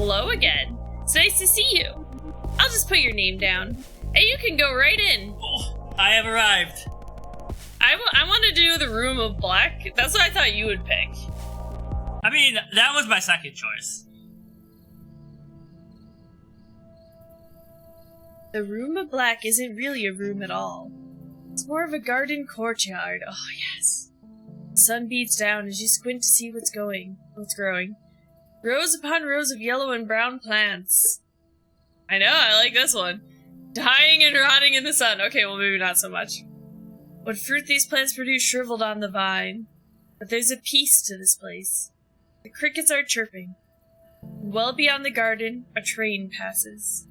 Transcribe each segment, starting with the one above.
hello again. It's nice to see you. I'll just put your name down, and you can go right in. Oh, I have arrived. I want to do the Room of Black. That's what I thought you would pick. I mean, that was my second choice. The Room of Black isn't really a room at all. It's more of a garden courtyard. Oh, yes. The sun beats down as you squint to see what's growing. Rows upon rows of yellow and brown plants. I know, I like this one. Dying and rotting in the sun. Okay, well, maybe not so much. What fruit these plants produce shriveled on the vine. But there's a peace to this place. The crickets are chirping. And well beyond the garden, a train passes.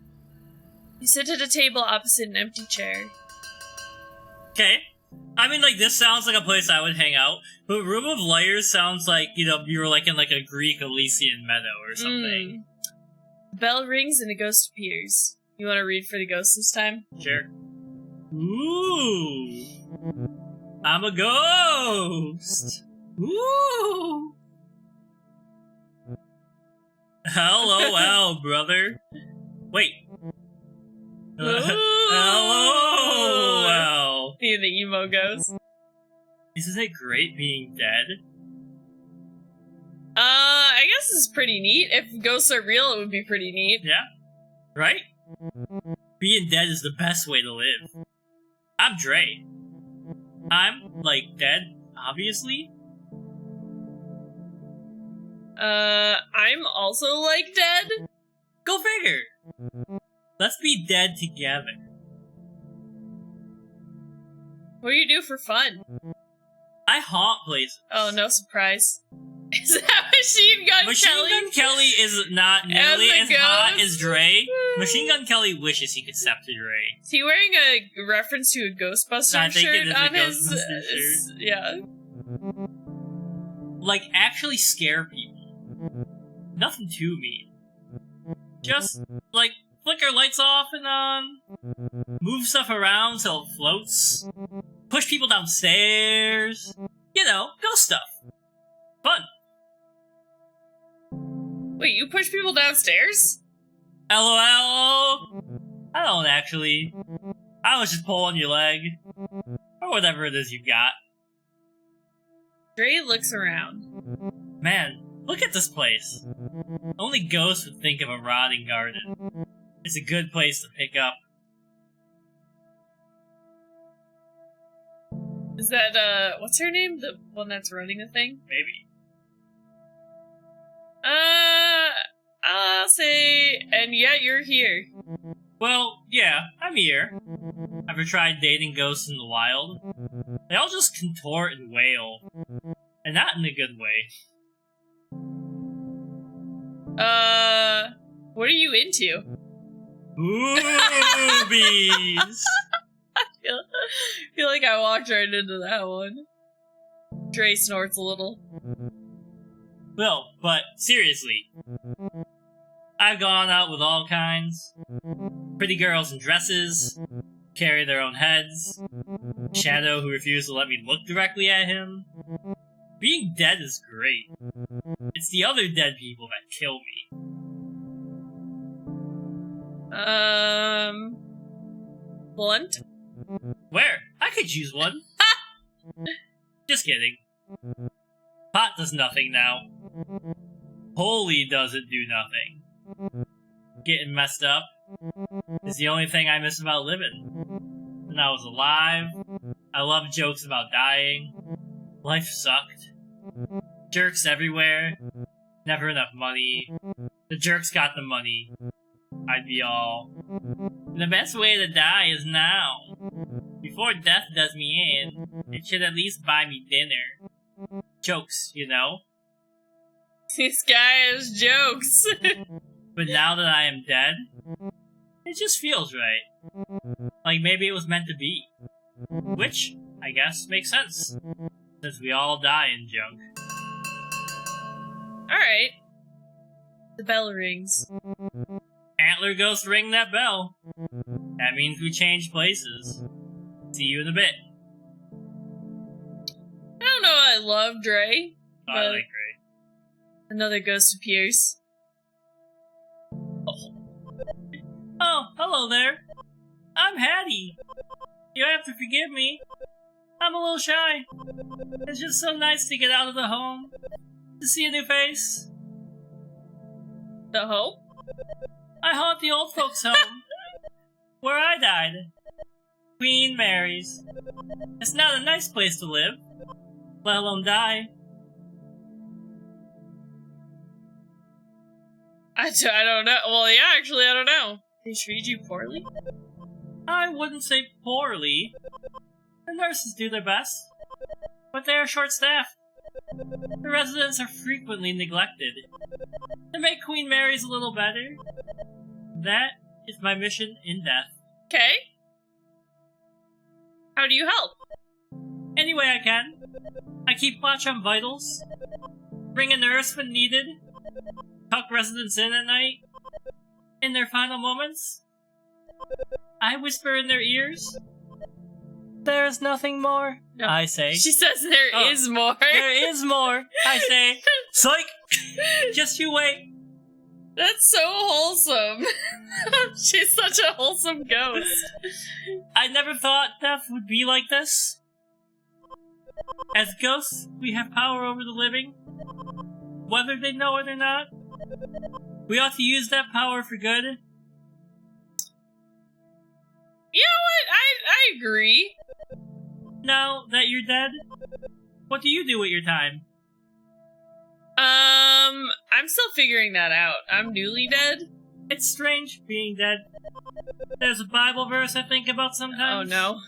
You sit at a table opposite an empty chair. Okay. I mean, like, this sounds like a place I would hang out, but Room of Layers sounds like, you know, you were like in like a Greek Elysian meadow or something. The bell rings and a ghost appears. You want to read for the ghost this time? Sure. Ooh. I'm a ghost. Ooh. LOL, brother. Wait. LOL. Being the emo ghost. Isn't it great being dead? I guess it's pretty neat. If ghosts are real, it would be pretty neat. Yeah. Right? Being dead is the best way to live. I'm Dre. I'm, like, dead, obviously. I'm also, like, dead? Go figure. Let's be dead together. What do you do for fun? I haunt places. Oh, no surprise. Is that Machine Gun Kelly? Machine Gun Kelly is not nearly as hot as Dre. Machine Gun Kelly wishes he could step to Dre. Is he wearing a reference to a Ghostbuster shirt on his... shirt. Yeah. Like, actually scare people. Nothing too mean. Just, like, flicker lights off and on. Move stuff around so it floats. Push people downstairs. You know, ghost stuff. Fun. Wait, you push people downstairs? LOL. I don't actually. I was just pulling your leg. Or whatever it is you got. Dre looks around. Man, look at this place. Only ghosts would think of a rotting garden. It's a good place to pick up. Is that, what's her name? The one that's running the thing? Maybe. I'll say, and yet you're here. Well, yeah, I'm here. Ever tried dating ghosts in the wild? They all just contort and wail. And not in a good way. What are you into? Boobies! I feel like I walked right into that one. Dre snorts a little. Well, but seriously. I've gone out with all kinds. Pretty girls in dresses, carry their own heads, Shadow who refused to let me look directly at him. Being dead is great. It's the other dead people that kill me. Blunt? Where? I could use one. Just kidding. Pot does nothing now. Holy doesn't do nothing. Getting messed up is the only thing I miss about living. When I was alive, I loved jokes about dying. Life sucked. Jerks everywhere. Never enough money. The jerks got the money. I'd be all... The best way to die is now. Before death does me in, it should at least buy me dinner. Jokes, you know? This guy has jokes. But now that I am dead, it just feels right. Like maybe it was meant to be. Which, I guess, makes sense. Since we all die in junk. Alright. The bell rings. Antler Ghost, ring that bell. That means we change places. See you in a bit. I don't know, I love Dre. I like Dre. Another ghost appears. Oh, hello there. I'm Hattie. You have to forgive me. I'm a little shy. It's just so nice to get out of the home, to see a new face. The home? I haunt the old folks' home, where I died. Queen Mary's. It's not a nice place to live, let alone die. I don't know. Well, yeah, actually, I don't know. They treat you poorly? I wouldn't say poorly. The nurses do their best, but they are short-staffed. The residents are frequently neglected. To make Queen Mary's a little better, that is my mission in death. Okay. How do you help? Any way I can. I keep watch on vitals, bring a nurse when needed, tuck residents in at night. In their final moments, I whisper in their ears, "There is nothing more," No. I say. She says there is more. There is more, I say. Psych! Just you wait. That's so wholesome. She's such a wholesome ghost. I never thought death would be like this. As ghosts, we have power over the living, whether they know it or not. We ought to use that power for good. You know what? I agree. Now that you're dead, what do you do with your time? I'm still figuring that out. I'm newly dead. It's strange being dead. There's a Bible verse I think about sometimes. Oh no.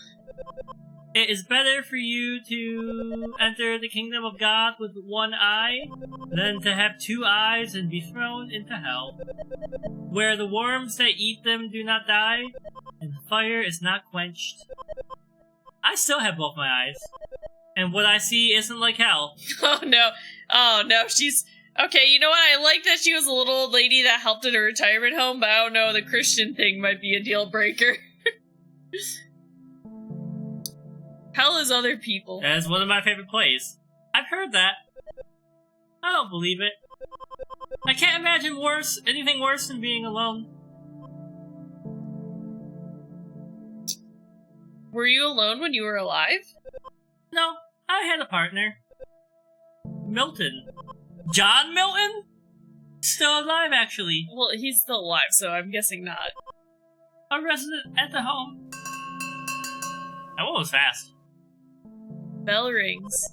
It is better for you to enter the kingdom of God with one eye than to have two eyes and be thrown into hell, where the worms that eat them do not die, and the fire is not quenched. I still have both my eyes, and what I see isn't like hell. Oh no. Oh no, she's... Okay, you know what? I like that she was a little old lady that helped at a retirement home, but I don't know, the Christian thing might be a deal breaker. Hell is other people. That is one of my favorite plays. I've heard that. I don't believe it. I can't imagine anything worse than being alone. Were you alone when you were alive? No, I had a partner. Milton. John Milton? Still alive, actually. Well, he's still alive, so I'm guessing not. A resident at the home. That one was fast. Bell rings.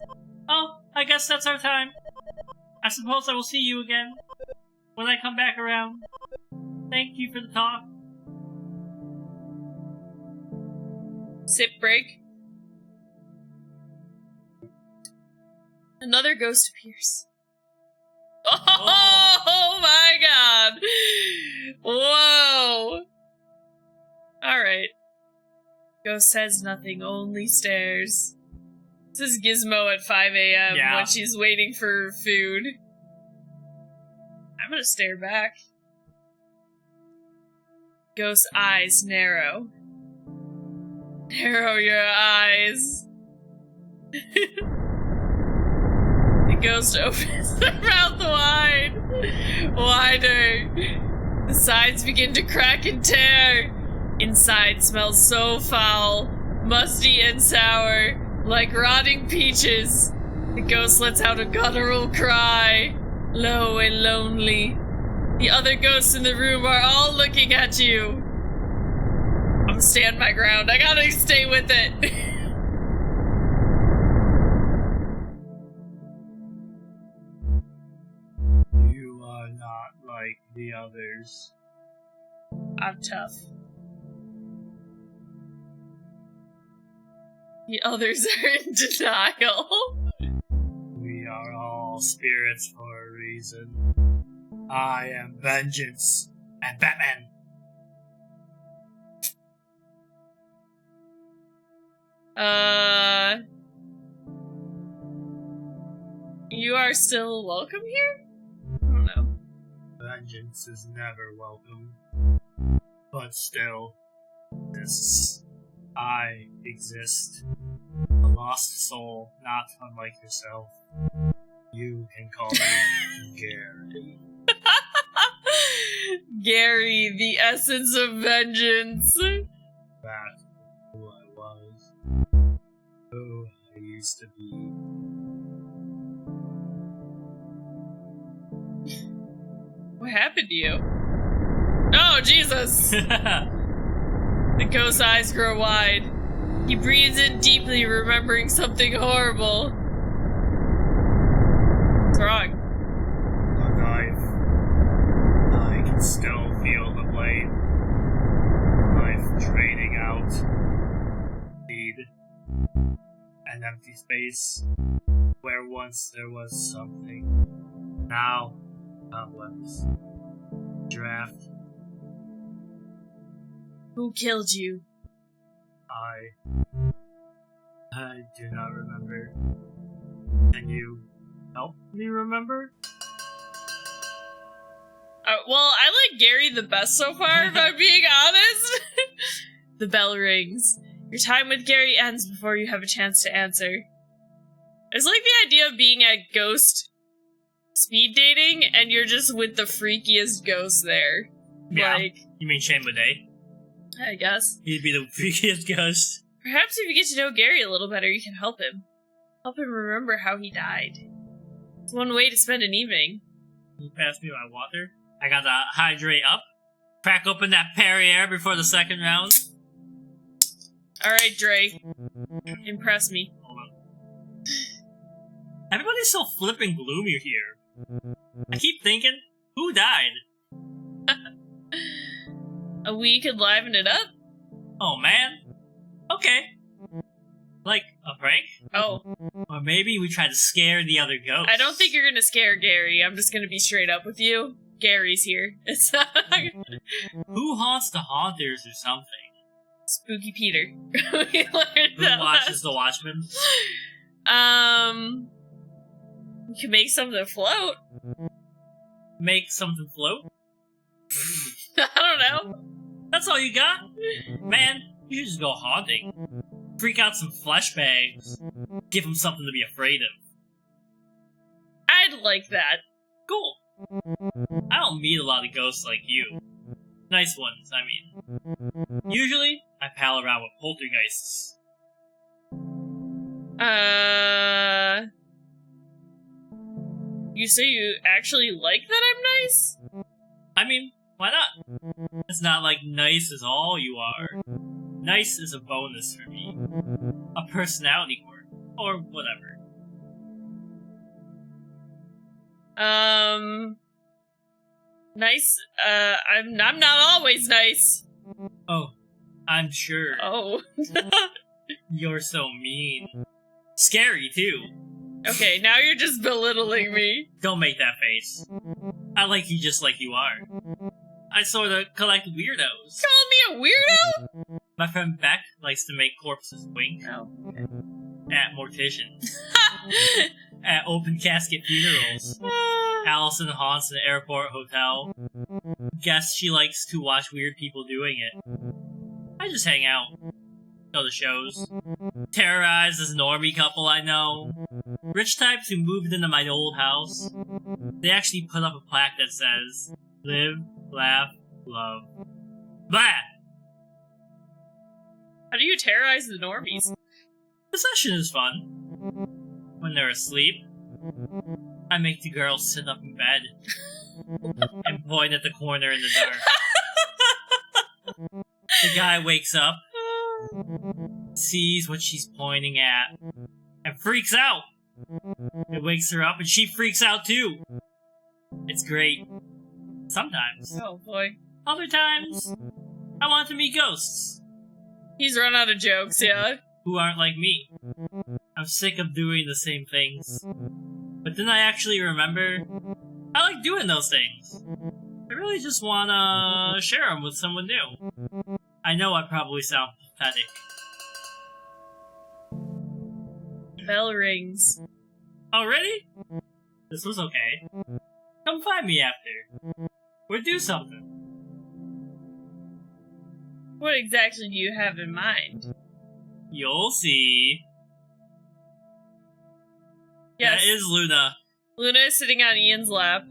Oh, I guess that's our time. I suppose I will see you again when I come back around. Thank you for the talk. Sip break. Another ghost appears. Oh my god! Whoa! Alright. Ghost says nothing, only stares. This is Gizmo at 5 a.m. Yeah. when she's waiting for food. I'm gonna stare back. Ghost's eyes narrow. Narrow your eyes. The ghost opens their mouth wide. Wider. The sides begin to crack and tear. Inside smells so foul, musty and sour, like rotting peaches. The ghost lets out a guttural cry, low and lonely. The other ghosts in the room are all looking at you. I'm gonna stand my ground. I gotta stay with it. You are not like the others. I'm tough. The others are in denial. We are all spirits for a reason. I am vengeance and Batman. You are still welcome here? I don't know. Vengeance is never welcome. But still, I exist. A lost soul, not unlike yourself. You can call me Gary. Gary, the essence of vengeance. That's who I was. Who I used to be. What happened to you? Oh, Jesus! The ghost's eyes grow wide. He breathes in deeply, remembering something horrible. What's wrong? A knife. I can still feel the blade. Knife draining out. Need an empty space where once there was something. Now, cobwebs. Draft. Who killed you? I do not remember. Can you help me remember? Well, I like Gary the best so far, if I'm being honest. The bell rings. Your time with Gary ends before you have a chance to answer. I just like the idea of being at ghost speed dating, and you're just with the freakiest ghost there. Yeah. Like, You mean Shane Bidet? I guess. He'd be the freakiest ghost. Perhaps if you get to know Gary a little better, you can help him. Help him remember how he died. It's one way to spend an evening. Can you pass me my water? I gotta hydrate up. Crack open that Perrier before the second round. Alright, Dre. Impress me. Hold on. Everybody's so flippin' gloomy here. I keep thinking, who died? We could liven it up? Oh man. Okay. Like a prank? Oh. Or maybe we try to scare the other ghosts. I don't think you're gonna scare Gary. I'm just gonna be straight up with you. Gary's here. It's not Who haunts the haunters or something? Spooky Peter. We learned Who that watches the Watchmen? We can make something float. Make something float? I don't know. That's all you got? Man, you should just go haunting. Freak out some flesh bags. Give them something to be afraid of. I'd like that. Cool. I don't meet a lot of ghosts like you. Nice ones, I mean. Usually, I pal around with poltergeists. You say you actually like that I'm nice? I mean, why not? It's not like nice is all you are. Nice is a bonus for me. A personality quirk. Or whatever. Nice, I'm not always nice. Oh, I'm sure. Oh. You're so mean. Scary, too. Okay, now you're just belittling me. Don't make that face. I like you just like you are. I sorta collect weirdos. Call me a weirdo? My friend Beck likes to make corpses wink. Oh, okay. At morticians. At open casket funerals. Allison haunts an airport hotel. Guess she likes to watch weird people doing it. I just hang out. Go to shows. Terrorize this normie couple I know. Rich types who moved into my old house. They actually put up a plaque that says, live, laugh, love. Blah! How do you terrorize the normies? Possession is fun. When they're asleep, I make the girls sit up in bed and point at the corner in the dark. The guy wakes up, sees what she's pointing at, and freaks out. It wakes her up and she freaks out too. It's great. Sometimes. Oh boy. Other times, I want to meet ghosts. He's run out of jokes, yeah. Who aren't like me. I'm sick of doing the same things. But then I actually remember, I like doing those things. I really just wanna share them with someone new. I know I probably sound pathetic. Bell rings. Already? This was okay. Come find me after. Or do something. What exactly do you have in mind? You'll see. Yes. That is Luna. Luna is sitting on Ian's lap.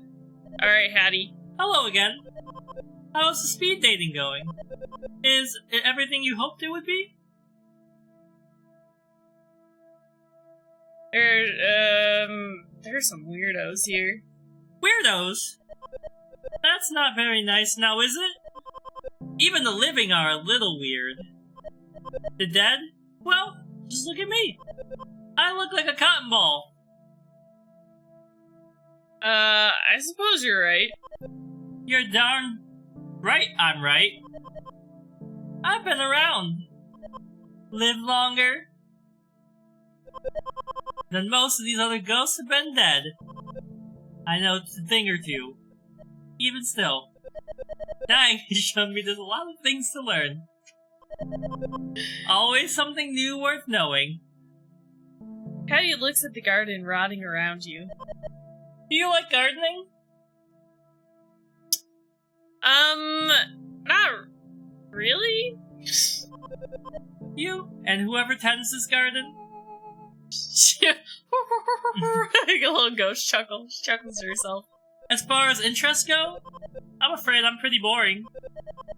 Alright, Hattie. Hello again. How's the speed dating going? Is it everything you hoped it would be? There's some weirdos here. Weirdos? That's not very nice now, is it? Even the living are a little weird. The dead? Well, just look at me. I look like a cotton ball. I suppose you're right. You're darn right I'm right. I've been around. Lived longer than most of these other ghosts have been dead. I know it's a thing or two. Even still, dying has shown me there's a lot of things to learn. Always something new worth knowing. Patty looks at the garden rotting around you. Do you like gardening? Not really? You and whoever tends this garden? Like a little ghost chuckle. She chuckles to herself. As far as interests go, I'm afraid I'm pretty boring.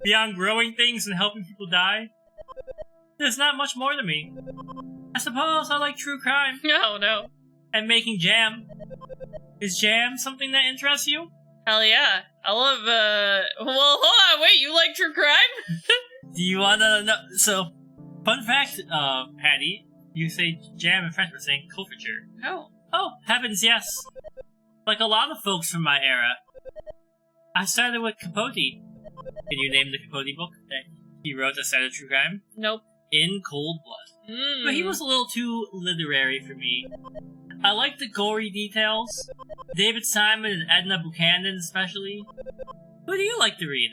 Beyond growing things and helping people die, there's not much more to me. I suppose I like true crime. No. And making jam. Is jam something that interests you? Hell yeah. I love, well, hold on, wait, you like true crime? Do you wanna know? So, fun fact, Patty, you say jam in French, we're saying culture. No. Oh, heavens, yes. Like a lot of folks from my era. I started with Capote. Can you name the Capote book that he wrote that started true crime? Nope. In Cold Blood. But he was a little too literary for me. I like the gory details. David Simon and Edna Buchanan especially. Who do you like to read?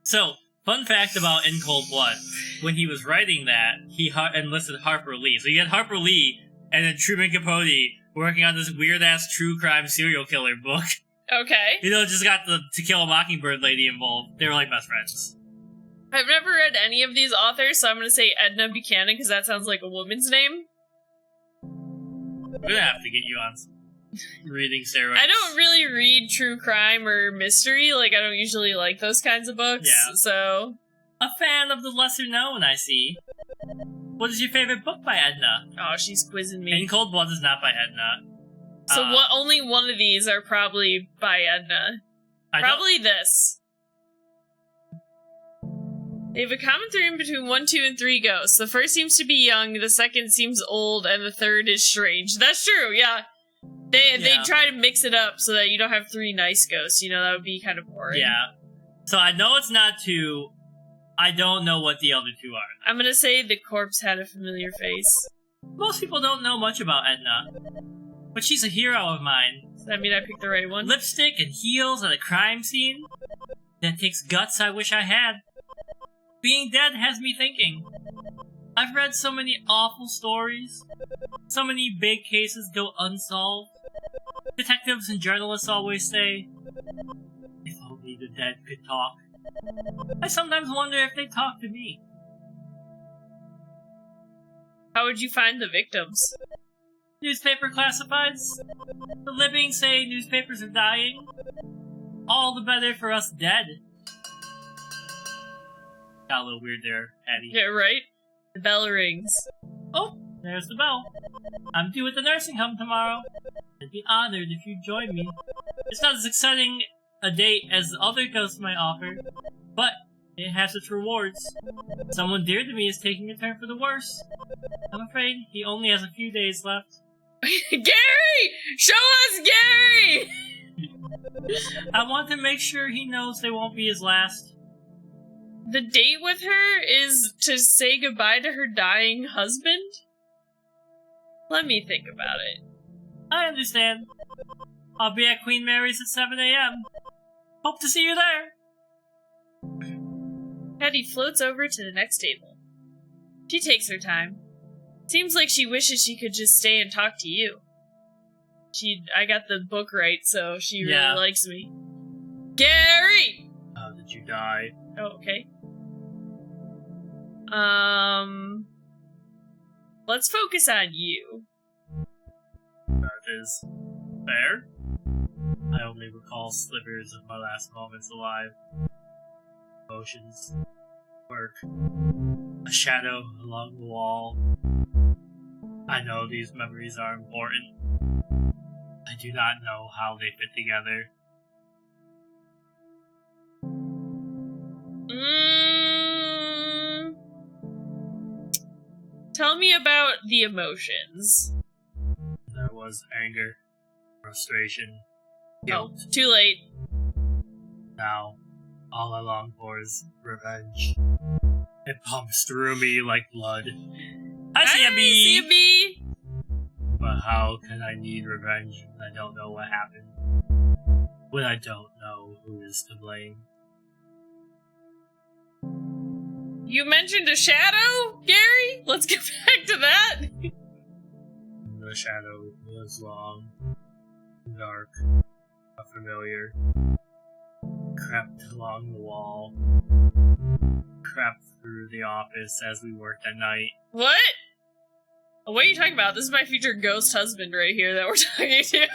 So, fun fact about In Cold Blood. When he was writing that, he enlisted Harper Lee. So you had Harper Lee and then Truman Capote working on this weird-ass true crime serial killer book. Okay. You know, just got the To Kill a Mockingbird lady involved. They were like best friends. I've never read any of these authors, so I'm gonna say Edna Buchanan, because that sounds like a woman's name. I'm gonna have to get you on some reading steroids. I don't really read true crime or mystery, like, I don't usually like those kinds of books, so... A fan of the lesser known, I see. What is your favorite book by Edna? Oh, she's quizzing me. In Cold Blood is not by Edna. So only one of these are probably by Edna. Probably this. They have a common theme between 1, 2, and 3 ghosts. The first seems to be young, the second seems old, and the third is strange. That's true, yeah. They try to mix it up so that you don't have 3 nice ghosts. You know, that would be kind of boring. Yeah. So I know it's not 2. I don't know what the other 2 are. I'm gonna say the corpse had a familiar face. Most people don't know much about Edna, but she's a hero of mine. Does that mean I picked the right one? Lipstick and heels at a crime scene? That takes guts I wish I had. Being dead has me thinking. I've read so many awful stories. So many big cases go unsolved. Detectives and journalists always say, if only the dead could talk. I sometimes wonder if they talk to me. How would you find the victims? Newspaper classifieds. The living say newspapers are dying. All the better for us dead. Got a little weird there, Patty. Yeah, right? The bell rings. Oh, there's the bell. I'm due at the nursing home tomorrow. I'd be honored if you'd join me. It's not as exciting a date as the other ghosts might offer, but it has its rewards. Someone dear to me is taking a turn for the worse. I'm afraid he only has a few days left. Gary! Show us Gary! I want to make sure he knows they won't be his last. The date with her is to say goodbye to her dying husband? Let me think about it. I understand. I'll be at Queen Mary's at 7 a.m. Hope to see you there. Patty floats over to the next table. She takes her time. Seems like she wishes she could just stay and talk to you. I got the book right, so she really likes me. Gary! How did you die? Oh, okay. Let's focus on you. That is fair. I only recall slivers of my last moments alive. Emotions. Work. A shadow along the wall. I know these memories are important. I do not know how they fit together. Tell me about the emotions. There was anger, frustration, guilt. Oh, too late. Now, all I long for is revenge. It pumps through me like blood. Hi, CMB! CMB! But how can I need revenge when I don't know what happened? When I don't know who is to blame? You mentioned a shadow, Gary? Let's get back to that. The shadow was long, dark, unfamiliar. Crept along the wall. Crept through the office as we worked at night. What? What are you talking about? This is my future ghost husband right here that we're talking to.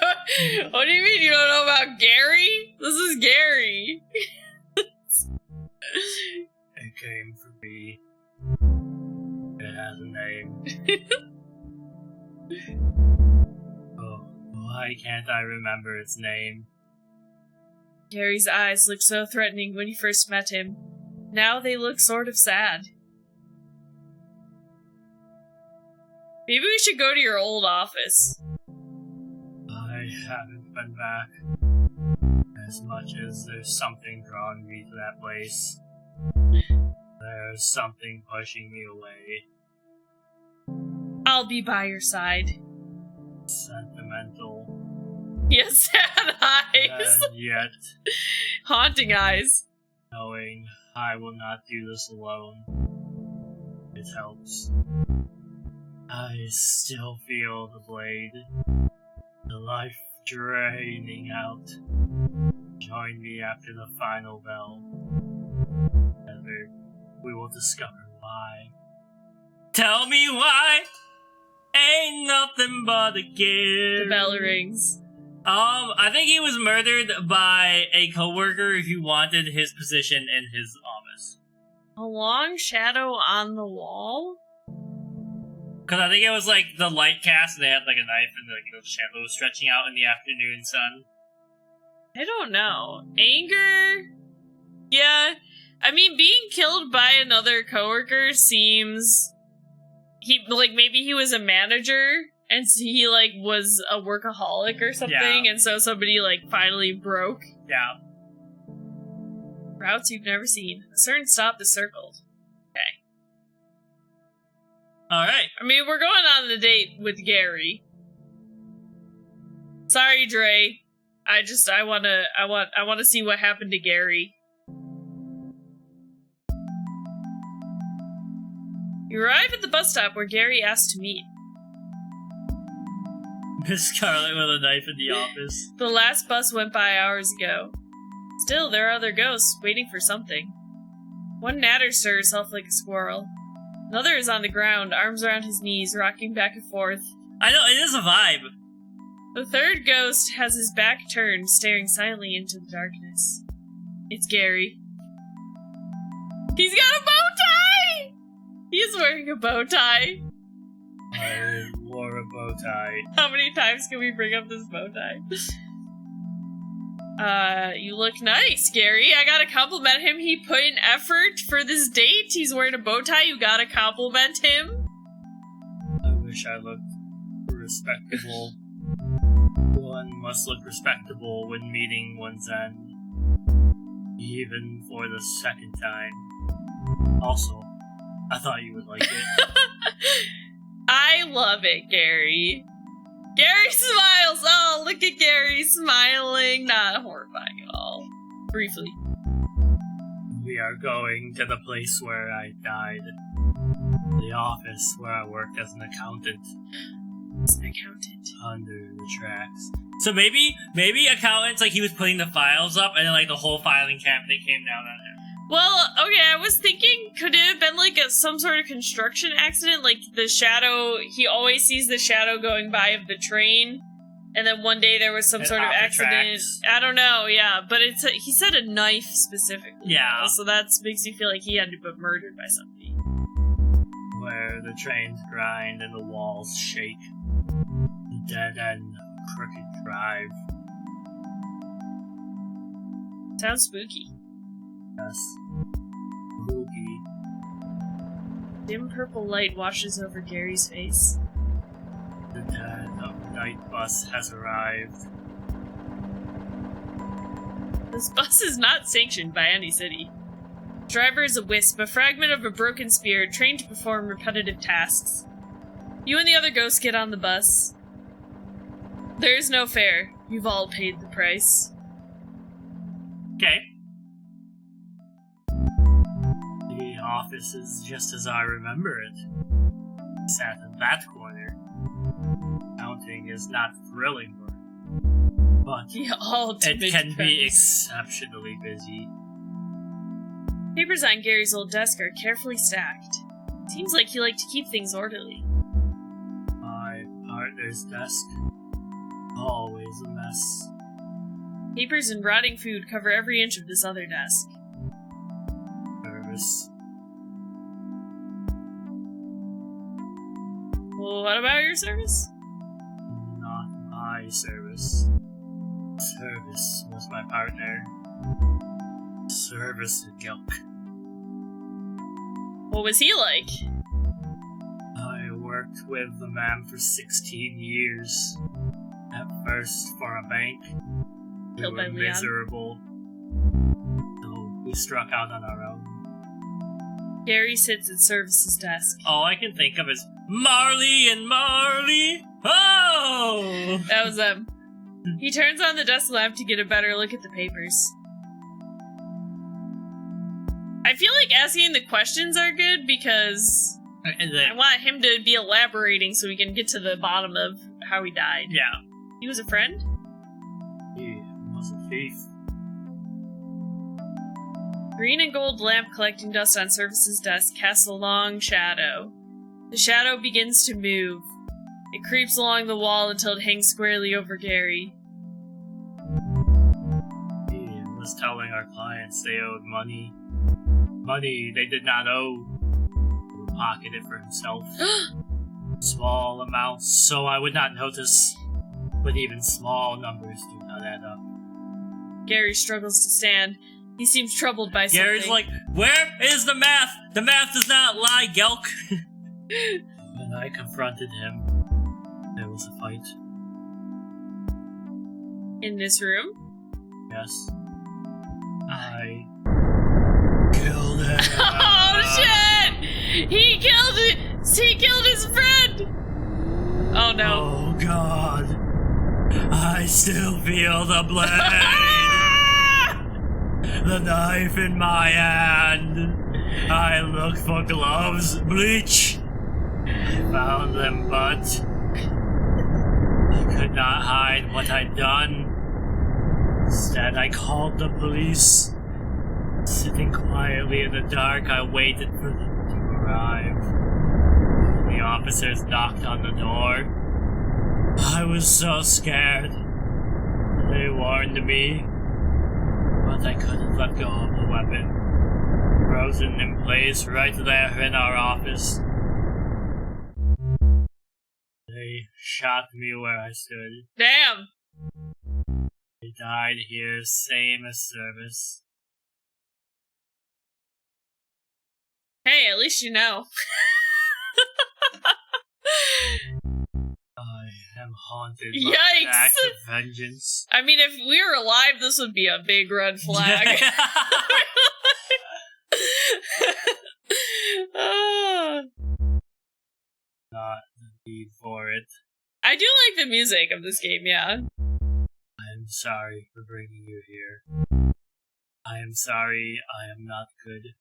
What do you mean you don't know about Gary? This is Gary. It came for me. It has a name. Oh, why can't I remember its name? Gary's eyes looked so threatening when you first met him. Now they look sort of sad. Maybe we should go to your old office. I haven't been back. As much as there's something drawing me to that place, there's something pushing me away. I'll be by your side. Sentimental. Yes, sad eyes. And yet, Haunting eyes. knowing I will not do this alone, it helps. I still feel the blade, the life draining out. Join me after the final bell. Together, we will discover why. Tell me why! Ain't nothing but a gift. The bell rings. I think he was murdered by a coworker who wanted his position in his office. A long shadow on the wall? Because I think it was like the light cast, and they had like a knife, and like the shadow was stretching out in the afternoon sun. I don't know. Anger? Yeah. I mean, being killed by another coworker seems... maybe he was a manager, and so he, was a workaholic or something, Yeah. and so somebody, finally broke. Yeah. Routes you've never seen. A certain stop is circled. Okay. Alright. I mean, we're going on the date with Gary. Sorry, Dre. I want to see what happened to Gary. You arrive at the bus stop where Gary asked to meet. Miss Scarlet with a knife in the office. The last bus went by hours ago. Still, there are other ghosts waiting for something. One natters to herself like a squirrel. Another is on the ground, arms around his knees, rocking back and forth. I know, it is a vibe. The third ghost has his back turned, staring silently into the darkness. It's Gary. He's got a bow tie! He's wearing a bow tie. I wore a bow tie. How many times can we bring up this bow tie? You look nice, Gary. I gotta compliment him. He put in effort for this date. He's wearing a bow tie. You gotta compliment him. I wish I looked respectable. One must look respectable when meeting one's end. Even for the second time. Also, I thought you would like it. I love it, Gary. Gary smiles! Oh, look at Gary smiling. Not horrifying at all. Briefly. We are going to the place where I died. The office where I worked as an accountant. As an accountant. Under the tracks. So maybe accountants, he was putting the files up, and then, the whole filing cabinet came down on him. Well, okay, I was thinking, could it have been, some sort of construction accident? The shadow, he always sees the shadow going by of the train, And then one day there was some sort of accident. Tracks. I don't know, yeah. But he said a knife specifically. Yeah. So that makes me feel like he had to be murdered by somebody. Where the trains grind and the walls shake. The dead end crooked drive. Sounds spooky. Yes. Spooky. Dim purple light washes over Gary's face. The dead of the night bus has arrived. This bus is not sanctioned by any city. Driver is a wisp, a fragment of a broken spear, trained to perform repetitive tasks. You and the other ghosts get on the bus. There is no fare. You've all paid the price. Okay. The office is just as I remember it. Sat in that corner. Counting is not thrilling work, but The ultimate it can be premise. exceptionally busy. Papers on Gary's old desk are carefully stacked. Seems like he liked to keep things orderly. My partner's desk, always a mess. Papers and rotting food cover every inch of this other desk. Nervous. Well, what about your service? Not my service. Service was my partner. Service and Gilk. What was he like? I worked with the man for 16 years. At first for a bank. We Killed by were Leon. miserable. So we struck out on our own. Gary sits at Service's desk. All I can think of is Marley and Marley. Oh! That was him. He turns on the desk lamp to get a better look at the papers. I feel like asking the questions are good because I want him to be elaborating so we can get to the bottom of how he died. Yeah. He was a friend? He was a thief. Green and gold lamp collecting dust on Service's desk casts a long shadow. The shadow begins to move. It creeps along the wall until it hangs squarely over Gary. He was telling our clients they owed money. Money they did not owe. He would pocket it for himself. Small amounts, so I would not notice. But even small numbers do not add up. Gary struggles to stand. He seems troubled by something. Gary's like, where is the math? The math does not lie, Gelk. When I confronted him, there was a fight. In this room? Yes. I killed him. Oh shit! He killed his friend! Oh no. Oh god. I still feel the blade. The knife in my hand. I looked for gloves, bleach. I found them, but I could not hide what I'd done. Instead, I called the police. Sitting quietly in the dark, I waited for them to arrive. The officers knocked on the door. I was so scared. They warned me, but I couldn't let go of the weapon. Frozen in place right there in our office. They shot me where I stood. Damn! They died here, same as Service. Hey, at least you know. I am haunted by Yikes. an act of vengeance. I mean, if we were alive, this would be a big red flag. Ah. Not the need for it. I do like the music of this game, yeah. I am sorry for bringing you here. I am sorry I am not good.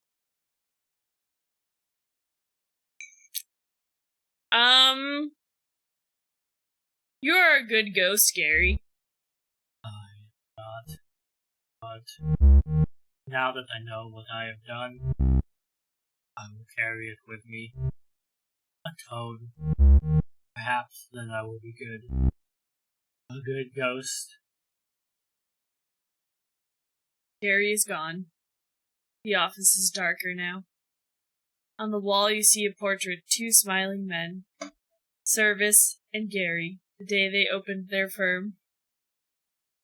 You're a good ghost, Gary. I am not. But now that I know what I have done, I will carry it with me. Atone. Perhaps then I will be good. A good ghost. Gary is gone. The office is darker now. On the wall you see a portrait of 2 smiling men. Service and Gary, the day they opened their firm.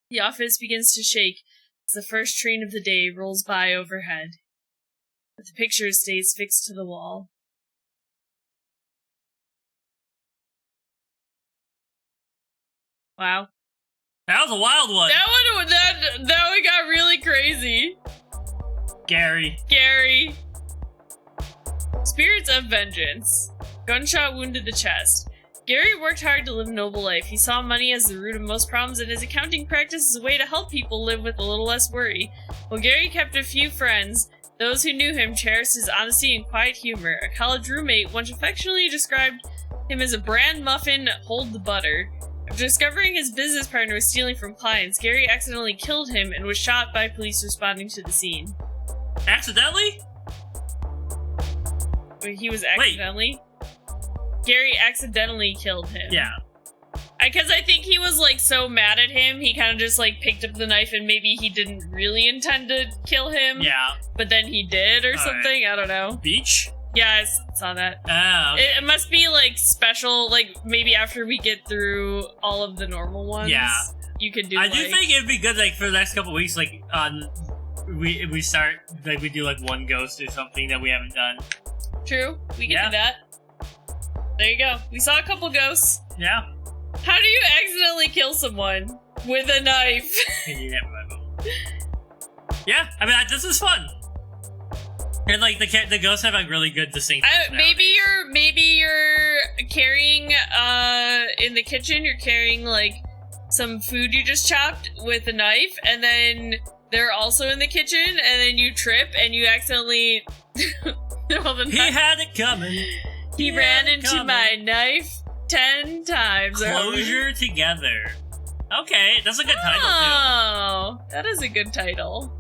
The office begins to shake as the first train of the day rolls by overhead. But the picture stays fixed to the wall. Wow. That was a wild one. That one got really crazy. Gary. Spirits of vengeance. Gunshot wounded the chest. Gary worked hard to live a noble life. He saw money as the root of most problems, and his accounting practice as a way to help people live with a little less worry. While Gary kept a few friends, those who knew him cherished his honesty and quiet humor. A college roommate once affectionately described him as a bran muffin, hold the butter. After discovering his business partner was stealing from clients, Gary accidentally killed him and was shot by police responding to the scene. Accidentally? He was accidentally? Wait. Gary accidentally killed him. Yeah. Because I think he was, like, so mad at him, he kind of just, like, picked up the knife and maybe he didn't really intend to kill him. Yeah. But then he did or something. Right. I don't know. Beach? Yeah, I saw that. Oh, okay. It must be, like, special, like, maybe after we get through all of the normal ones. Yeah. You could do, I do think it'd be good, like, for the next couple weeks, like, we start, like, we do, like, one ghost or something that we haven't done. True. We can do that. There you go. We saw a couple ghosts. Yeah. How do you accidentally kill someone with a knife? Yeah, I mean, this is fun. And like the ghosts have like really good distinct. Maybe you're carrying in the kitchen. You're carrying like some food you just chopped with a knife, and then they're also in the kitchen, and then you trip and you accidentally. He had it coming. He ran into my knife 10 times. Closure together. Okay, that's a good title too. Oh, that is a good title.